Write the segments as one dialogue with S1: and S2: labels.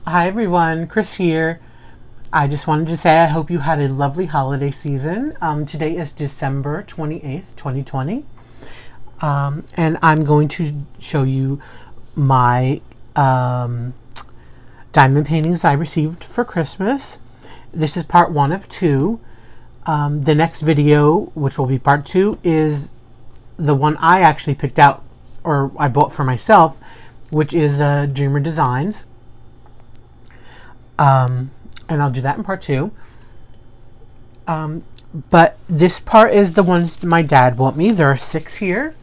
S1: Hi everyone, Chris here. I just wanted to say I hope you had a lovely holiday season. Today is December 28th, 2020. And I'm going to show you my diamond paintings I received for Christmas. This is part one of two. The next video, which will be part two, is the one I actually picked out, or I bought for myself, which is Dreamer Designs. And I'll do that in part two. But this part is the ones my dad bought me. There are 6 here.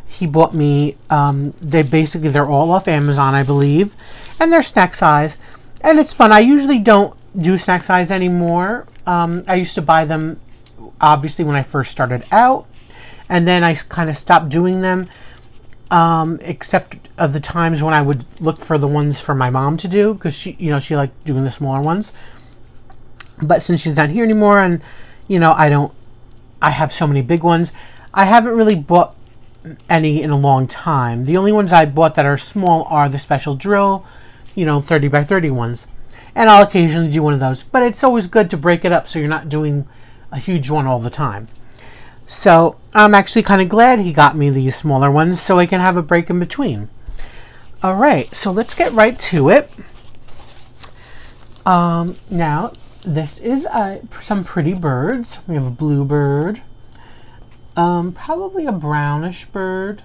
S1: He bought me, they're all off Amazon, I believe. And they're snack size. And it's fun. I usually don't do snack size anymore. I used to buy them, obviously, when I first started out. And then I kind of stopped doing them. Except of the times when I would look for the ones for my mom to do, because she liked doing the smaller ones. But since she's not here anymore, and I have so many big ones, I haven't really bought any in a long time. The only ones I bought that are small are the Special Drill, 30 by 30 ones, and I'll occasionally do one of those. But it's always good to break it up so you're not doing a huge one all the time. So I'm actually kind of glad he got me these smaller ones so I can have a break in between. All right, so let's get right to it. Now, this is some pretty birds. We have a blue bird, probably a brownish bird,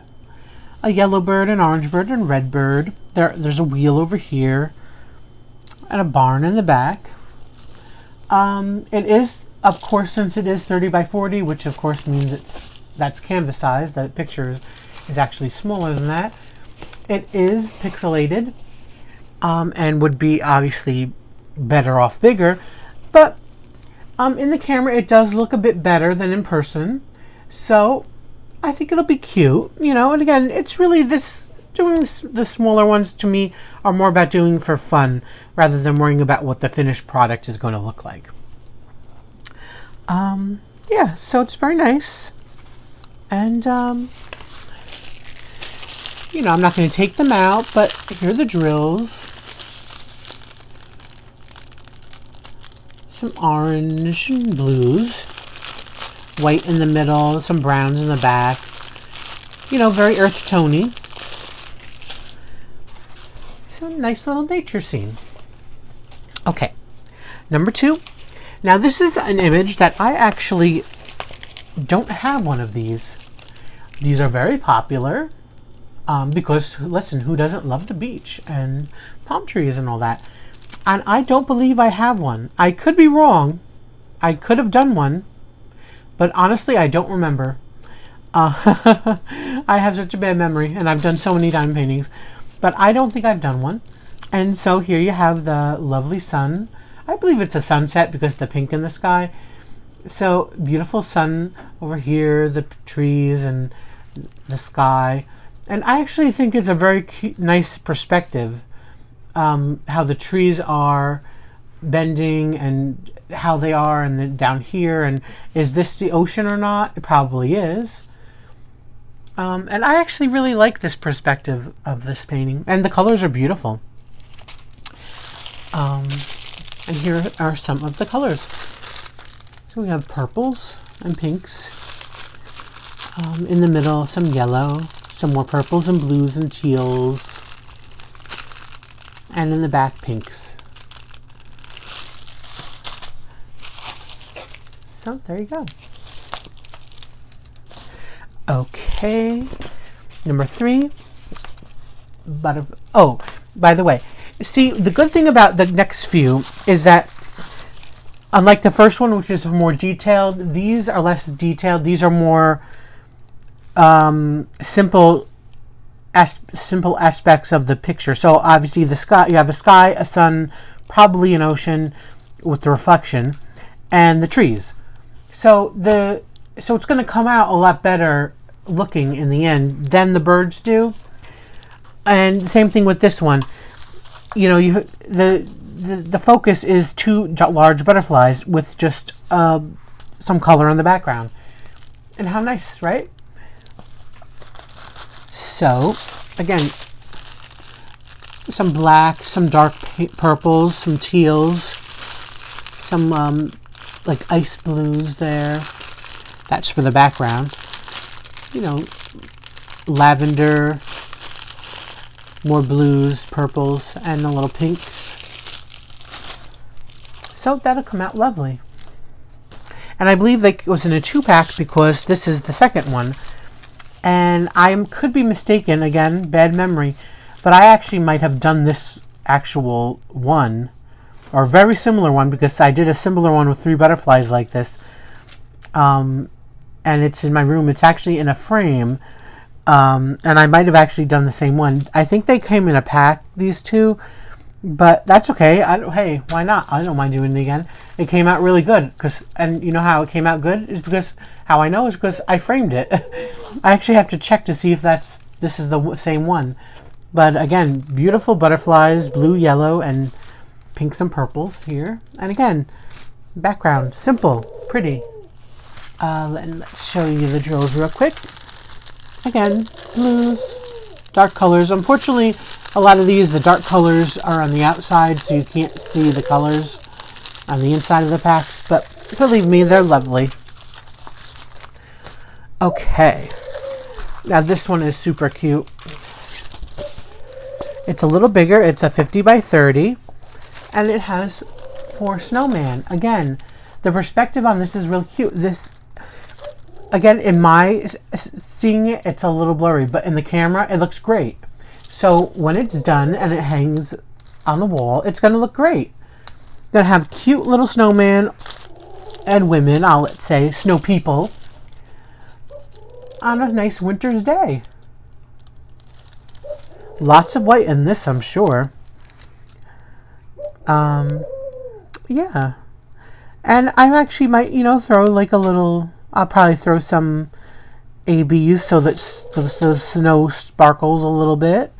S1: a yellow bird, an orange bird, and red bird. There's a wheel over here, and a barn in the back. It is, of course, since it is 30 by 40, which of course means that's canvas size. The picture is actually smaller than that. It is pixelated, and would be obviously better off bigger, but in the camera it does look a bit better than in person. So I think it'll be cute, and again, it's really doing the smaller ones to me are more about doing for fun rather than worrying about what the finished product is going to look like. Yeah, so it's very nice. And, I'm not going to take them out, but here are the drills. Some orange and blues. White in the middle, some browns in the back. Very earth tony. So nice little nature scene. Okay, number 2. Now this is an image that I actually don't have one of these. These are very popular because, listen, who doesn't love the beach and palm trees and all that? And I don't believe I have one. I could be wrong. I could have done one, but honestly, I don't remember. I have such a bad memory, and I've done so many diamond paintings, but I don't think I've done one. And so here you have the lovely sun. I believe it's a sunset because the pink in the sky. So beautiful sun over here, the trees and the sky. And I actually think it's a very nice perspective, how the trees are bending and how they are and down here. And is this the ocean or not? It probably is. And I actually really like this perspective of this painting. And the colors are beautiful. And here are some of the colors. So we have purples and pinks. In the middle, some yellow, some more purples and blues and teals. And in the back, pinks. So there you go. Okay, number 3. By the way, see, the good thing about the next few is that, unlike the first one, which is more detailed, these are less detailed. These are more simple aspects of the picture. So obviously the sky, you have a sky, a sun, probably an ocean with the reflection, and the trees. So it's going to come out a lot better looking in the end than the birds do. And same thing with this one. The focus is 2 large butterflies with just some color on the background. And how nice, right? So, again, some blacks, some dark purples, some teals, some like ice blues there. That's for the background. You know, lavender, more blues, purples, and a little pinks. So that'll come out lovely. And I believe it was in a 2-pack because this is the second one. And I could be mistaken, again, bad memory, but I actually might have done this actual one, or a very similar one, because I did a similar one with 3 butterflies like this. And it's in my room. It's actually in a frame. And I might have actually done the same one. I think they came in a pack, these two, but that's okay. Hey, why not? I don't mind doing it again. It came out really good. And you know how it came out good? Is because, how I know is because I framed it. I actually have to check to see if this is the same one. But again, beautiful butterflies, blue, yellow, and pinks and purples here. And again, background, simple, pretty. And let's show you the drills real quick. Again, blues, dark colors. Unfortunately, a lot of these, the dark colors are on the outside, so you can't see the colors on the inside of the packs, but believe me, they're lovely. Okay, now this one is super cute. It's a little bigger. It's a 50 by 30, and it has 4 snowmen. Again, the perspective on this is real cute. This, again, in my seeing it, it's a little blurry, but in the camera, it looks great. So when it's done and it hangs on the wall, it's going to look great. Going to have cute little snowman and women, let's say, snow people, on a nice winter's day. Lots of white in this, I'm sure. Yeah. And I actually might, throw like a little, I'll probably throw some ABs so that the snow sparkles a little bit.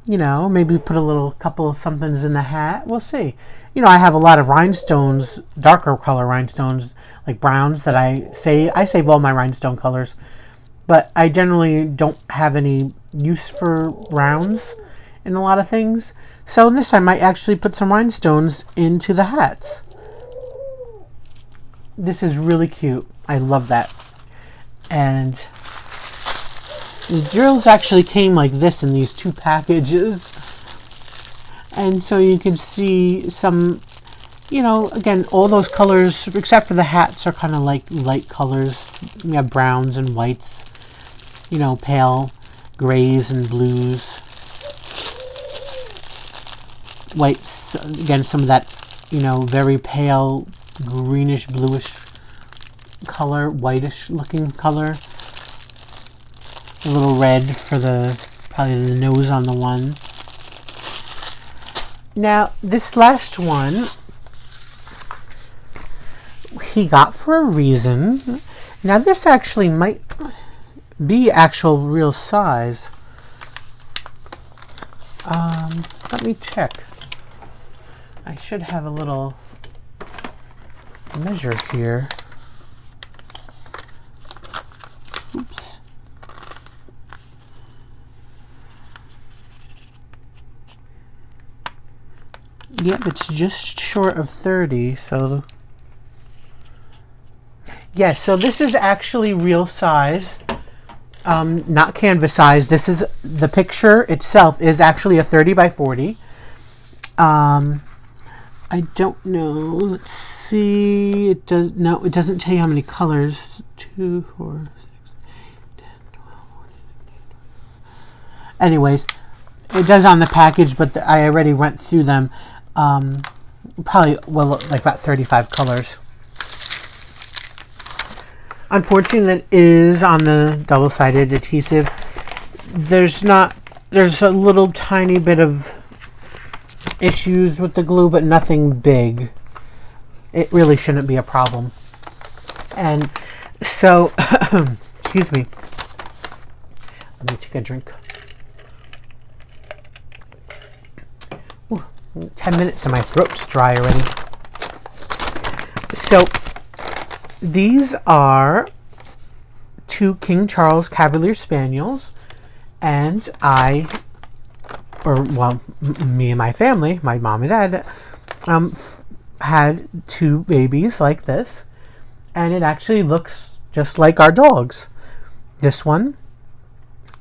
S1: Maybe put a couple of somethings in the hat. We'll see. I have a lot of rhinestones, darker color rhinestones, like browns, that I save all my rhinestone colors. But I generally don't have any use for browns in a lot of things. So in this, I might actually put some rhinestones into the hats. This is really cute. I love that. And the drills actually came like this in these 2 packages. And so you can see some, again, all those colors, except for the hats, are kind of like light colors. You have browns and whites, pale grays and blues. Whites, again, some of that, very pale greenish, bluish color, whitish looking color. A little red for probably the nose on the one. Now, this last one, he got for a reason. Now, this actually might be actual real size. Let me check. I should have a little measure here. Oops. Yep, it's just short of 30, so... Yeah, so this is actually real size, not canvas size. This is, the picture itself is actually a 30 by 40. I don't know, let's see, it doesn't tell you how many colors. 2, 4, 6, 10, 12, 14, 15. Anyways, it does on the package, but I already went through them. Probably, like about 35 colors. Unfortunately, it is on the double-sided adhesive. There's a little tiny bit of issues with the glue, but nothing big. It really shouldn't be a problem. And so, excuse me. Let me take a drink. Ooh, 10 minutes and my throat's dry already. So, these are 2 King Charles Cavalier Spaniels, and I or well, me and my family, my mom and dad, had 2 babies like this, and it actually looks just like our dogs. This one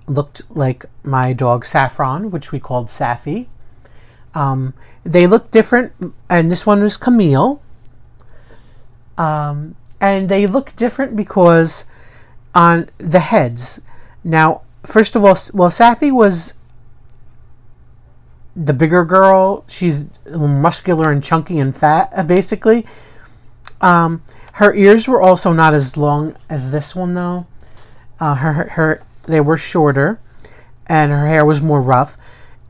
S1: looked like my dog Saffron, which we called Safi. They look different, and this one was Camille. And they look different because on the heads. Now, first of all, well, Safi was the bigger girl. She's muscular and chunky and fat, basically. Her ears were also not as long as this one, though. They were shorter, and her hair was more rough,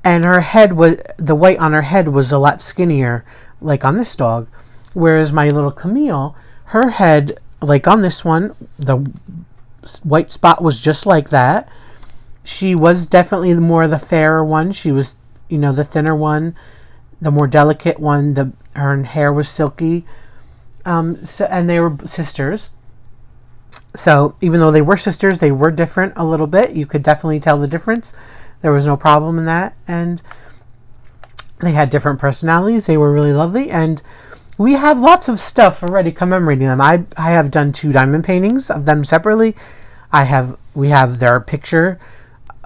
S1: and her head was, the white on her head was a lot skinnier, like on this dog. Whereas my little Camille, her head, like on this one, the white spot was just like that. She was definitely the fairer one. She was, the thinner one, the more delicate one. Her hair was silky. And they were sisters. So even though they were sisters, they were different a little bit. You could definitely tell the difference. There was no problem in that. And they had different personalities. They were really lovely. And we have lots of stuff already commemorating them. I have done 2 diamond paintings of them separately. We have their picture,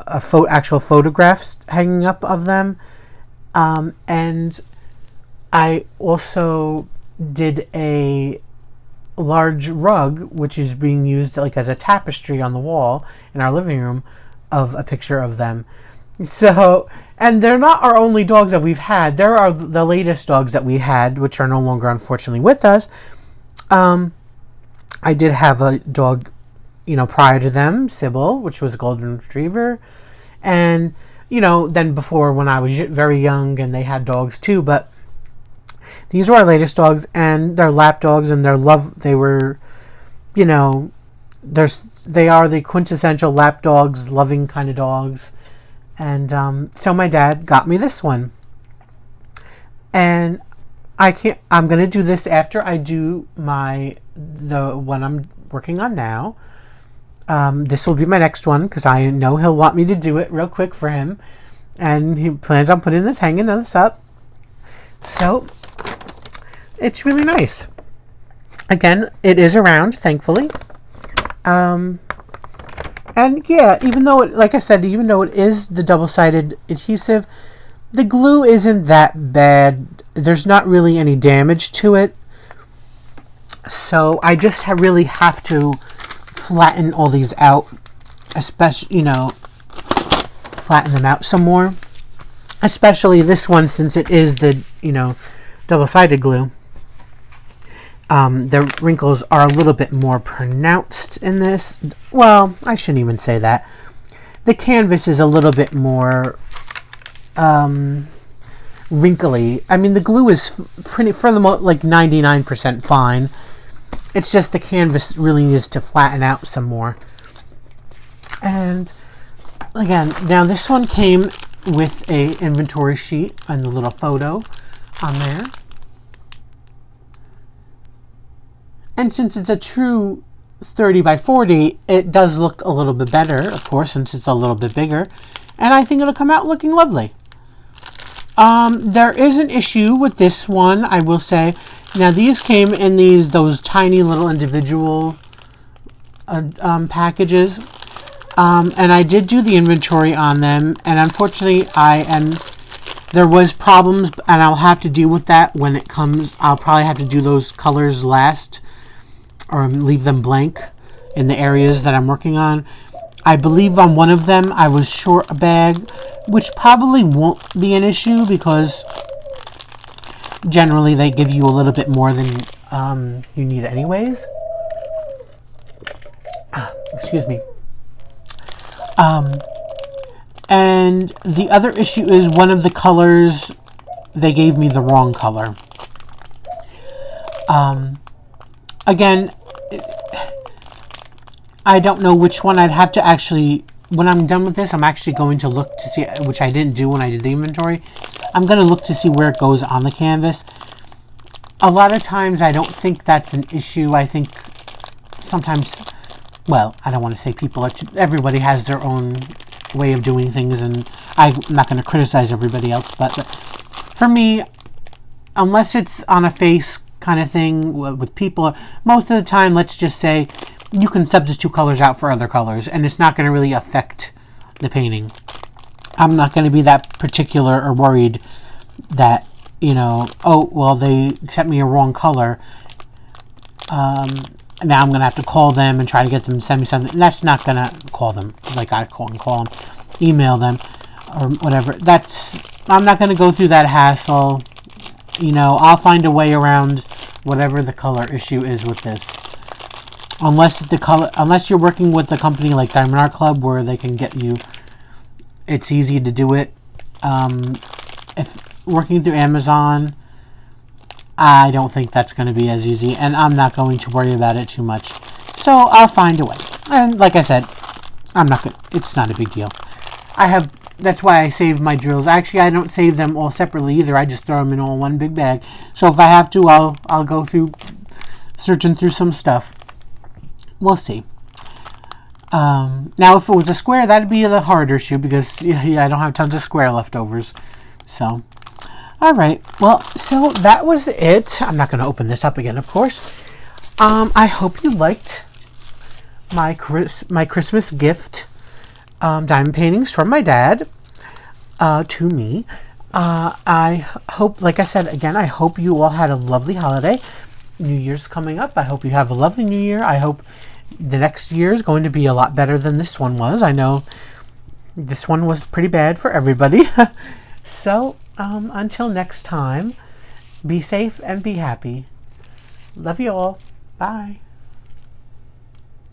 S1: actual photographs hanging up of them. And I also did a large rug, which is being used like as a tapestry on the wall in our living room, of a picture of them. So, and they're not our only dogs that we've had. There are the latest dogs that we had, which are no longer unfortunately with us. I did have a dog, prior to them, Sybil, which was a golden retriever. And, then before when I was very young, and they had dogs too, but these were our latest dogs, and they're lap dogs, and they were, they are the quintessential lap dogs, loving kind of dogs. And so my dad got me this one. And I'm going to do this after I do the one I'm working on now. This will be my next one, because I know he'll want me to do it real quick for him. And he plans on putting hanging this up. So it's really nice. Again, it is around, thankfully. And yeah, even though it is the double-sided adhesive, the glue isn't that bad. There's not really any damage to it. So I just really have to flatten all these out, especially, flatten them out some more. Especially this one, since it is the, double-sided glue. The wrinkles are a little bit more pronounced in this. Well, I shouldn't even say that. The canvas is a little bit more wrinkly. I mean, the glue is pretty, for the most, like 99% fine. It's just the canvas really needs to flatten out some more. And again, now this one came with a inventory sheet and a little photo on there. And since it's a true 30 by 40, it does look a little bit better, of course, since it's a little bit bigger. And I think it'll come out looking lovely. There is an issue with this one, I will say. Now, these came in those tiny little individual packages. And I did do the inventory on them. And unfortunately, there was problems, and I'll have to deal with that when it comes. I'll probably have to do those colors last, or leave them blank in the areas that I'm working on. I believe on one of them I was short a bag, which probably won't be an issue because generally they give you a little bit more than you need anyways. Excuse me. And the other issue is one of the colors, they gave me the wrong color. Again, I don't know which one. I'd have to actually, when I'm done with this, I'm actually going to look to see, which I didn't do when I did the inventory. I'm going to look to see where it goes on the canvas. A lot of times I don't think that's an issue. I think sometimes, well, I don't want to say everybody has their own way of doing things, and I'm not going to criticize everybody else, but for me, unless it's on a face kind of thing with people, most of the time, let's just say, you can substitute colors out for other colors, and it's not going to really affect the painting. I'm not going to be that particular or worried that, you know, oh, well, they sent me a wrong color. Now I'm going to have to call them and try to get them to send me something. That's not going to call them like I call them, email them or whatever. I'm not going to go through that hassle. You know, I'll find a way around whatever the color issue is with this. Unless you're working with a company like Diamond Art Club where they can get you, it's easy to do it. If working through Amazon, I don't think that's going to be as easy, and I'm not going to worry about it too much. So I'll find a way. And like I said, it's not a big deal. That's why I save my drills. Actually, I don't save them all separately either. I just throw them in all one big bag. So if I have to, I'll go through searching through some stuff. We'll see. Now, if it was a square, that'd be the harder issue because I don't have tons of square leftovers. So, all right. Well, so that was it. I'm not going to open this up again, of course. I hope you liked my Christmas gift, diamond paintings from my dad to me. I hope, like I said again, I hope you all had a lovely holiday. New Year's coming up. I hope you have a lovely New Year. I hope the next year is going to be a lot better than this one was. I know this one was pretty bad for everybody. So, until next time, be safe and be happy. Love you all. Bye.